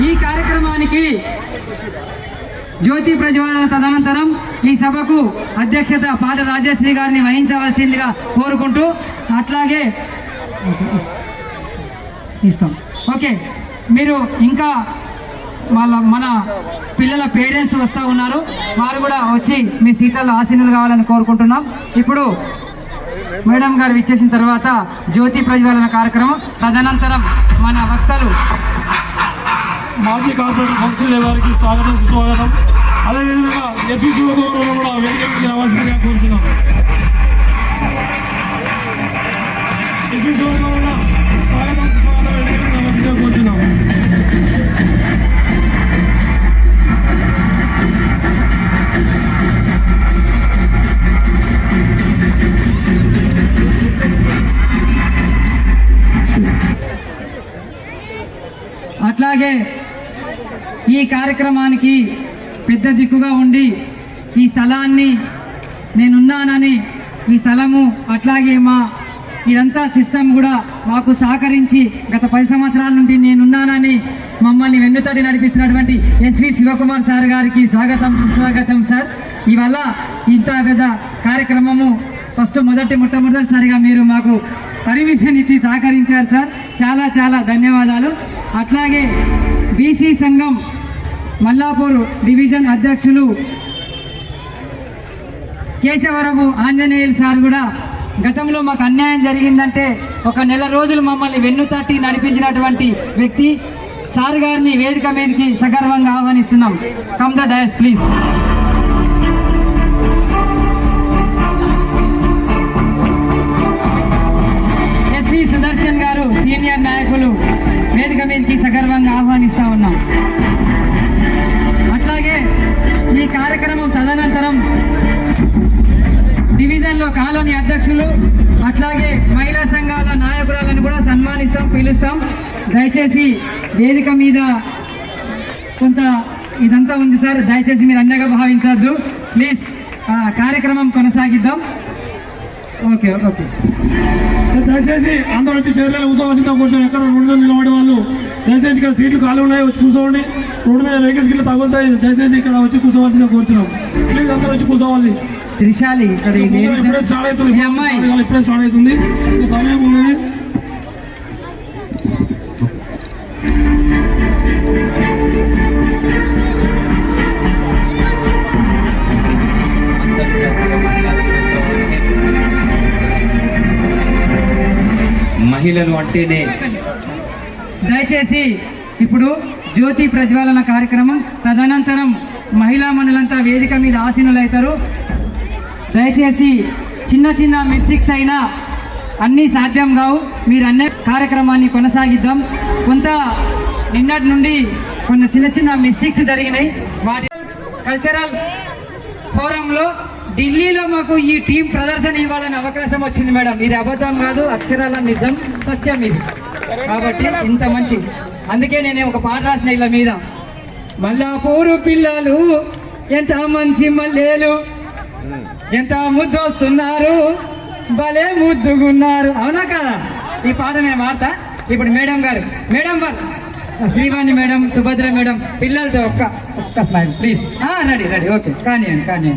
ఈ కార్యక్రమానికి జ్యోతి ప్రజ్వలన తదనంతరం ఈ సభకు అధ్యక్షత పాట రాజశ్రీ గారిని వహించవలసిందిగా కోరుకుంటూ, అట్లాగే ఇస్తాం. ఓకే, మీరు ఇంకా మన పిల్లల పేరెంట్స్ వస్తూ ఉన్నారు, వారు కూడా వచ్చి మీ సీట్లలో ఆసీనులు కావాలని కోరుకుంటున్నాం. ఇప్పుడు మేడం గారు ఇచ్చేసిన తర్వాత జ్యోతి ప్రజ్వలన కార్యక్రమం, తదనంతరం మన వక్తలు మాజీ కార్పొరేటర్ కౌన్సిల్ వారికి స్వాగతం సుస్వాగతం. అదేవిధంగా ఎస్వి శివకుమార్ కూడా వేదికకి రావాల్సిందిగా కోరుతున్నాం. ఎస్వి శివకుమార్ స్వాగతం సుస్వాగతం వేదికకి రావాల్సిందిగా కోరుతున్నాం. అట్లాగే ఈ కార్యక్రమానికి పెద్ద దిక్కుగా ఉండి ఈ స్థలాన్ని నేనున్నానని, ఈ స్థలము అట్లాగే ఇదంతా సిస్టమ్ కూడా మాకు సహకరించి గత 10 సంవత్సరాల నుండి నేనున్నానని మమ్మల్ని వెన్నుతడి నడిపిస్తున్నటువంటి ఎస్వి శివకుమార్ సార్ గారికి స్వాగతం సుస్వాగతం సార్. ఇవాళ ఇంత పెద్ద కార్యక్రమము మొట్టమొదటిసారిగా మీరు మాకు పర్మిషన్ ఇచ్చి సహకరించారు సార్, చాలా చాలా ధన్యవాదాలు. అట్లాగే బీసీ సంఘం మల్లాపూర్ డివిజన్ అధ్యక్షులు కేశవరపు ఆంజనేయులు సార్ కూడా గతంలో మాకు అన్యాయం జరిగిందంటే ఒక నెల రోజులు మమ్మల్ని వెన్నుతట్టి నడిపించినటువంటి వ్యక్తి సార్ గారిని వేదిక మీదకి సగర్వంగా ఆహ్వానిస్తున్నాం. Come the dais please. SV Sudarshan garu senior నాయకులు వేదిక మీదకి సగర్వంగా ఆహ్వానిస్తా ఉన్నాం. అట్లాగే ఈ కార్యక్రమం తదనంతరం డివిజన్లో కాలనీ అధ్యక్షులు అట్లాగే మహిళా సంఘాల నాయకురాలను కూడా సన్మానిస్తాం, పిలుస్తాం. దయచేసి వేదిక మీద కొంత ఇదంతా ఉంది సార్, దయచేసి మీరు అన్నగా భావించద్దు ప్లీజ్. కార్యక్రమం కొనసాగిద్దాం. ఓకే ఓకే, దయచేసి అందరూ వచ్చి చైర్లలో కూర్చోవలసిందిగా కూర్చొని, ఎక్కడ రోడ్డు మీద నిలబడే వాళ్ళు దయచేసి ఇక్కడ సీట్లు ఖాళీ ఉన్నాయి, వచ్చి కూర్చోండి. రోడ్డు మీద వెహికల్స్ గిట్లా తగులుతాయి, దయచేసి ఇక్కడ వచ్చి కూర్చోవలసిందిగా కూర్చున్నాం. ప్లీజ్ అందరూ వచ్చి కూర్చోవాలి. త్రిశాలి ఇప్పుడే స్టార్ట్ అవుతుంది, ఇప్పుడే స్టార్ట్ అవుతుంది, సమయం ఉంది. మహిళలు అంటేనే దయచేసి ఇప్పుడు జ్యోతి ప్రజ్వలన కార్యక్రమం తదనంతరం మహిళా మనులంతా వేదిక మీద ఆసీనులవుతారు. దయచేసి చిన్న చిన్న మిస్టేక్స్ అయినా అన్నీ సాధ్యం కావు, మీరు అన్ని కార్యక్రమాన్ని కొనసాగిద్దాం. కొంత నిన్నటి నుండి కొన్ని చిన్న చిన్న మిస్టేక్స్ జరిగినాయి. వాటి కల్చరల్ ఫోరంలో ఢిల్లీలో మాకు ఈ టీం ప్రదర్శన ఇవ్వాలని అవకాశం వచ్చింది మేడం. ఇది అబద్ధం కాదు, అక్షరాల నిజం, సత్యం ఇది. కాబట్టి ఇంత మంచి, అందుకే నేను ఒక పాట రాసిన ఇళ్ళ మీద. మల్లాపూరు పిల్లలు ఎంత మంచి మల్లేలు, ఎంత ముద్దొస్తున్నారు, భలే ముద్దుగున్నారు. అవునా కదా? ఈ పాట నేను వాడతా. ఇప్పుడు మేడం గారు, మేడం వాళ్ళు శ్రీవాణి మేడం, సుభద్ర మేడం, పిల్లలతో ఒక్క smile please. Ready ready, okay, కానివ్వండి.